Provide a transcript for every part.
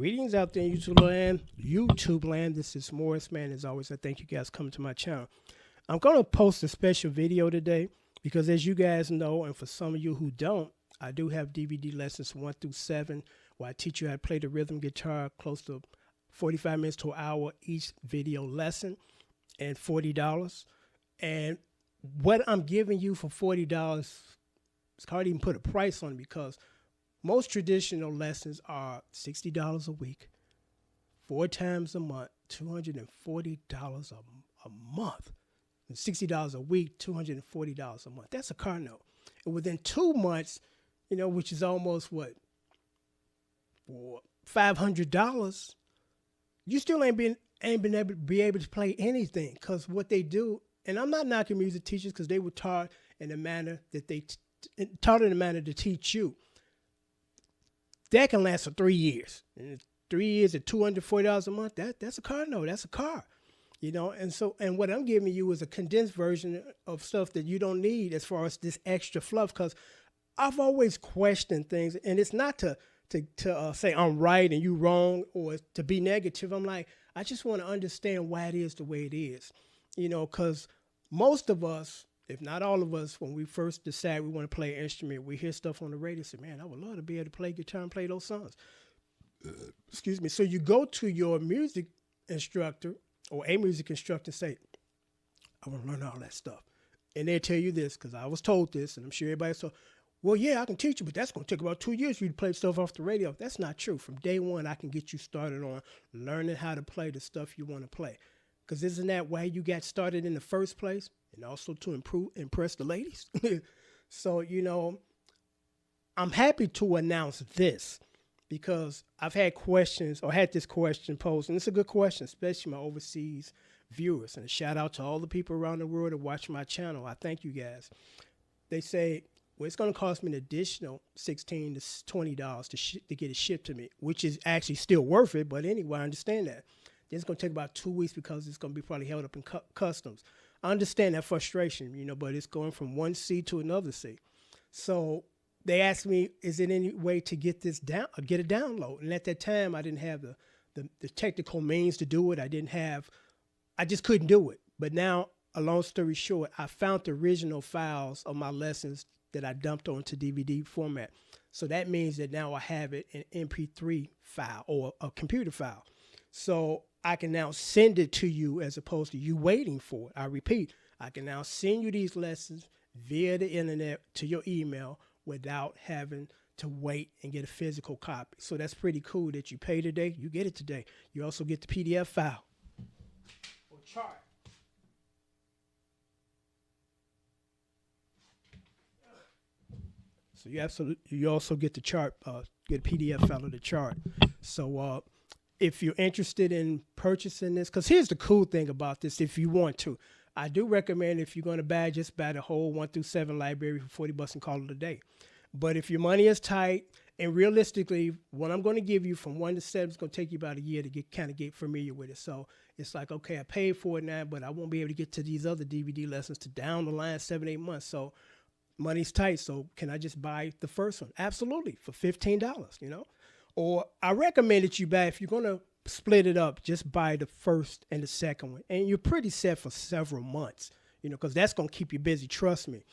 Greetings out there in YouTube land. YouTube land. This is Morris, man. As always, I thank you guys coming to my channel. I'm going to post a special video today because, as you guys know, and for some of you who don't, I do have DVD lessons 1 through 7 where I teach you how to play the rhythm guitar, close to 45 minutes to an hour each video lesson, and $40. And what I'm giving you for $40, it's hard to even put a price on it because most traditional lessons are $60 a week, 4 times a month, $240 a month. And $60 a week, $240 a month. That's a car note. And within 2 months, you know, which is almost what, for $500, you still ain't been able to be able to play anything. Because what they do, and I'm not knocking music teachers because they were taught in a manner that they taught in a manner to teach you. That can last for 3 years. And 3 years at $240 a month, that's a car note. That's a car. You know, and what I'm giving you is a condensed version of stuff that you don't need as far as this extra fluff, because I've always questioned things, and it's not to say I'm right and you wrong or to be negative. I'm like, I just want to understand why it is the way it is, you know, because most of us, if not all of us, when we first decide we want to play an instrument, we hear stuff on the radio, say, man, I would love to be able to play guitar and play those songs. Excuse me. So you go to your music instructor or a music instructor and say, I want to learn all that stuff. And they'll tell you this, because I was told this, and I'm sure everybody said, well, yeah, I can teach you, but that's going to take about 2 years for you to play stuff off the radio. That's not true. From day one, I can get you started on learning how to play the stuff you want to play. Because isn't that why you got started in the first place? And also to impress the ladies. So, you know, I'm happy to announce this because I've had questions or had this question posed, and it's a good question, especially my overseas viewers. And a shout out to all the people around the world that watch my channel. I thank you guys. They say, well, it's going to cost me an additional $16 to $20 to get it shipped to me, which is actually still worth it. But anyway, I understand that. Then it's going to take about 2 weeks because it's going to be probably held up in customs. I understand that frustration, you know, but it's going from one C to another C. So they asked me, is there any way to get this down, get a download? And at that time, I didn't have the technical means to do it. I just couldn't do it. But now, a long story short, I found the original files of my lessons that I dumped onto DVD format. So that means that now I have it in MP3 file or a computer file. So I can now send it to you as opposed to you waiting for it. I repeat, I can now send you these lessons via the internet to your email without having to wait and get a physical copy. So that's pretty cool that you pay today, you get it today. You also get the PDF file or chart. So you also get the chart, get a PDF file of the chart. So if you're interested in purchasing this, because here's the cool thing about this, if you want to, I do recommend if you're going to buy, just buy the whole 1 through 7 library for $40 and call it a day. But if your money is tight, and realistically, what I'm going to give you from 1 to 7 is going to take you about a year to get familiar with it. So it's like, okay, I paid for it now, but I won't be able to get to these other DVD lessons to down the line 7, 8 months. So money's tight. So can I just buy the first one? Absolutely, for $15, you know? Or I recommend that you buy, if you're going to split it up, just buy the first and the second one. And you're pretty set for several months, you know, because that's going to keep you busy. Trust me.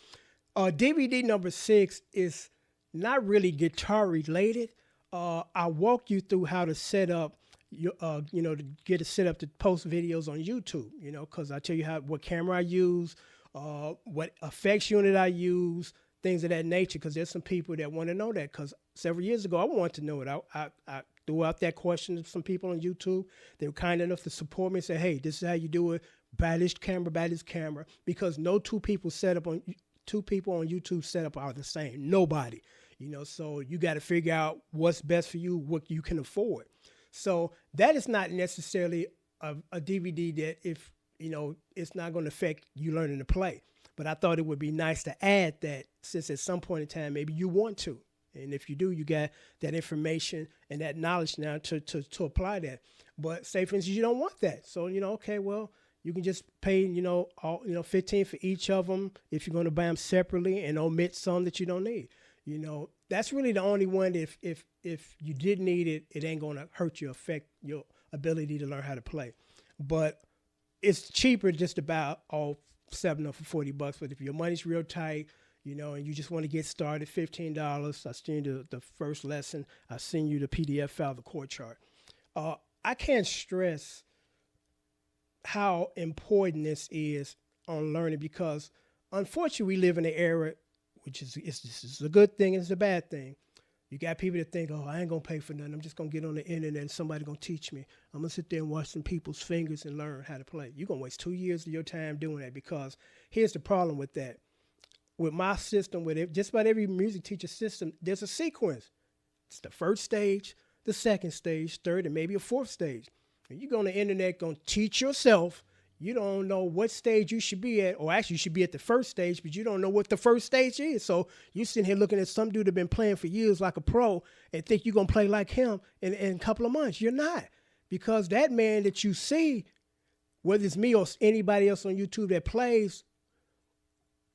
DVD number 6 is not really guitar related. I'll walk you through how to set up, you know, to get it set up to post videos on YouTube, you know, because I tell you what camera I use, what effects unit I use, things of that nature, because there's some people that want to know that, because several years ago I wanted to know it. I threw out that question to some people on YouTube. They were kind enough to support me and say, hey, this is how you do it. Buy this camera, because no two people on YouTube setup are the same. Nobody, you know, so you got to figure out what's best for you, what you can afford. So that is not necessarily a DVD that, if, you know, it's not going to affect you learning to play. But I thought it would be nice to add that, since at some point in time, maybe you want to. And if you do, you got that information and that knowledge now to apply that. But say, for instance, you don't want that. So, you know, okay, well, you can just pay, you know, $15 for each of them if you're going to buy them separately and omit some that you don't need. That's really the only one. If you did need it, it ain't gonna hurt you, affect your ability to learn how to play. But it's cheaper, just about all 7 for $40. But if your money's real tight, and you just want to get started, $15. I send you the first lesson. I send you the PDF file, the chord chart. I can't stress how important this is on learning, because unfortunately we live in an era which this is a good thing and it's a bad thing. You got people that think, oh, I ain't gonna pay for nothing. I'm just gonna get on the internet and somebody gonna teach me. I'm gonna sit there and watch some people's fingers and learn how to play. You're gonna waste 2 years of your time doing that, because here's the problem with that. With my system, just about every music teacher system, there's a sequence. It's the first stage, the second stage, third, and maybe a fourth stage. And you go on the internet, gonna teach yourself. You don't know what stage you should be at, or actually you should be at the first stage, but you don't know what the first stage is. So you sitting here looking at some dude that been playing for years like a pro and think you're going to play like him in a couple of months. You're not, because that man that you see, whether it's me or anybody else on YouTube that plays,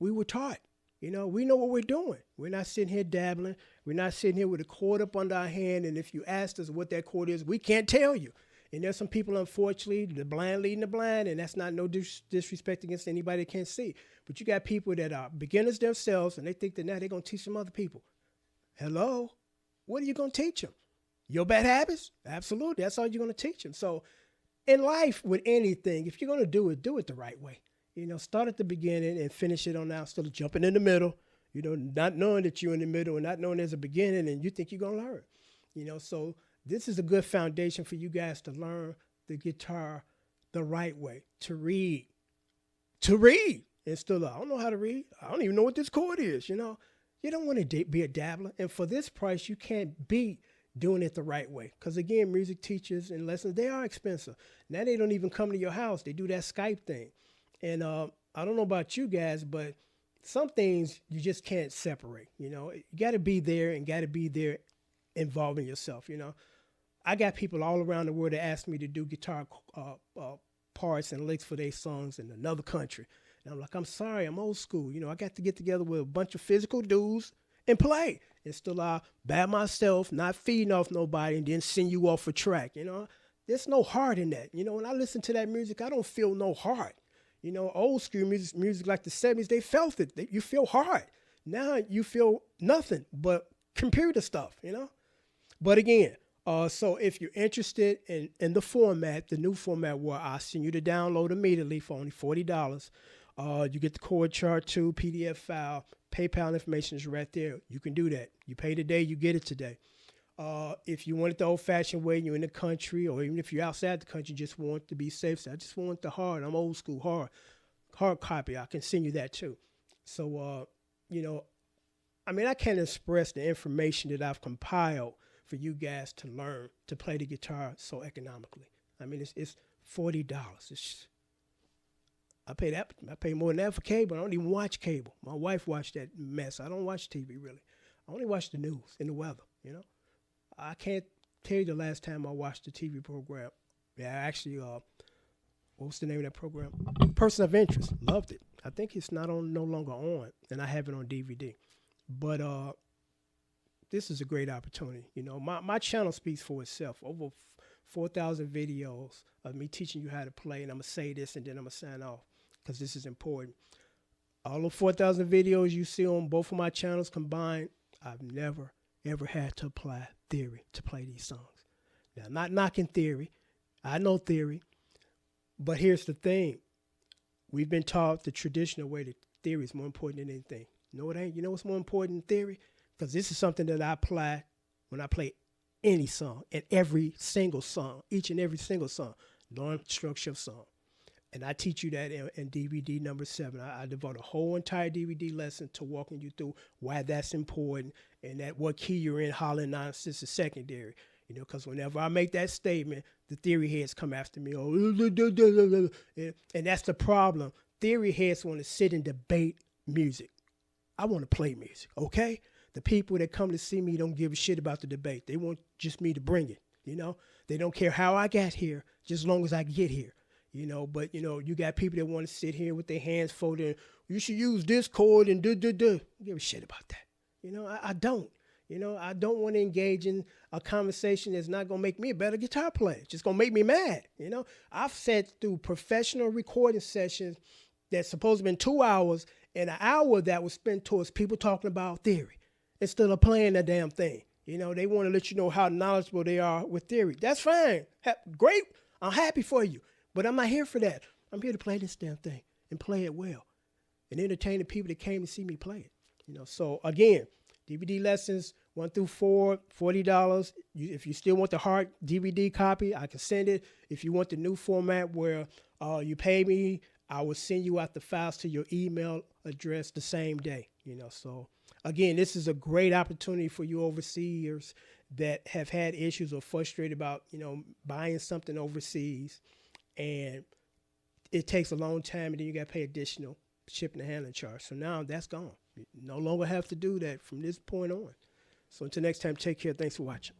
we were taught. We know what we're doing. We're not sitting here dabbling. We're not sitting here with a chord up under our hand, and if you asked us what that chord is, we can't tell you. And there's some people, unfortunately, the blind leading the blind, and that's not no disrespect against anybody that can't see. But you got people that are beginners themselves, and they think that now they're going to teach some other people. Hello? What are you going to teach them? Your bad habits? Absolutely. That's all you're going to teach them. So in life, with anything, if you're going to do it the right way. Start at the beginning and finish it on out, instead of jumping in the middle, not knowing that you're in the middle and not knowing there's a beginning and you think you're going to learn. So this is a good foundation for you guys to learn the guitar the right way, to read. And still, I don't know how to read. I don't even know what this chord is, You don't want to be a dabbler. And for this price, you can't beat doing it the right way. Because again, music teachers and lessons, they are expensive. Now they don't even come to your house. They do that Skype thing. And I don't know about you guys, but some things you just can't separate. You got to be there and got to be there involving yourself, I got people all around the world that ask me to do guitar parts and licks for their songs in another country. And I'm like, I'm sorry, I'm old school. I got to get together with a bunch of physical dudes and play. And still by myself, not feeding off nobody, and then send you off a track. There's no heart in that. When I listen to that music, I don't feel no heart. Old school music like the 70s, they felt it. You feel heart. Now you feel nothing but computer stuff, But again, so if you're interested in the format, the new format where I send you to download immediately for only $40, you get the chord chart too, PDF file, PayPal information is right there. You can do that. You pay today, you get it today. If you want it the old-fashioned way, you're in the country, or even if you're outside the country, just want to be safe. So I just want the hard. I'm old school, hard copy. I can send you that too. So, I can't express the information that I've compiled for you guys to learn to play the guitar so economically. It's $40. I pay more than that for cable. I don't even watch cable. My wife watched that mess. I don't watch TV really. I only watch the news and the weather, I can't tell you the last time I watched a TV program. Yeah, actually, what was the name of that program? Person of Interest. Loved it. I think it's no longer on, and I have it on DVD. But this is a great opportunity. My channel speaks for itself. Over 4,000 videos of me teaching you how to play, and I'm going to say this, and then I'm going to sign off, because this is important. All the 4,000 videos you see on both of my channels combined, I've never, ever had to apply theory to play these songs. Now, I'm not knocking theory. I know theory. But here's the thing. We've been taught the traditional way that theory is more important than anything. No, it ain't. You know what's more important than theory? Because this is something that I apply when I play any song, and every single song, each and every single song, non-structure of song. And I teach you that in DVD number 7. I devote a whole entire DVD lesson to walking you through why that's important, and that what key you're in, hollering nonsense is secondary. Because whenever I make that statement, the theory heads come after me. And that's the problem. Theory heads want to sit and debate music. I want to play music, okay? The people that come to see me don't give a shit about the debate. They want just me to bring it, They don't care how I got here, just as long as I get here. But you got people that want to sit here with their hands folded. You should use this chord and do. I don't give a shit about that. I don't. I don't want to engage in a conversation that's not going to make me a better guitar player. It's just going to make me mad. I've sat through professional recording sessions that's supposed to have been 2 hours, and an hour that was spent towards people talking about theory instead of playing that damn thing. They want to let you know how knowledgeable they are with theory. That's fine. Great. I'm happy for you. But I'm not here for that. I'm here to play this damn thing and play it well and entertain the people that came to see me play it. So again, DVD lessons 1 through 4, $40. If you still want the hard DVD copy, I can send it. If you want the new format where you pay me, I will send you out the files to your email address the same day. So again, this is a great opportunity for you overseers that have had issues or frustrated about, buying something overseas, and it takes a long time, and then you got to pay additional shipping and handling charge. So now that's gone. You no longer have to do that from this point on. So until next time, take care. Thanks for watching.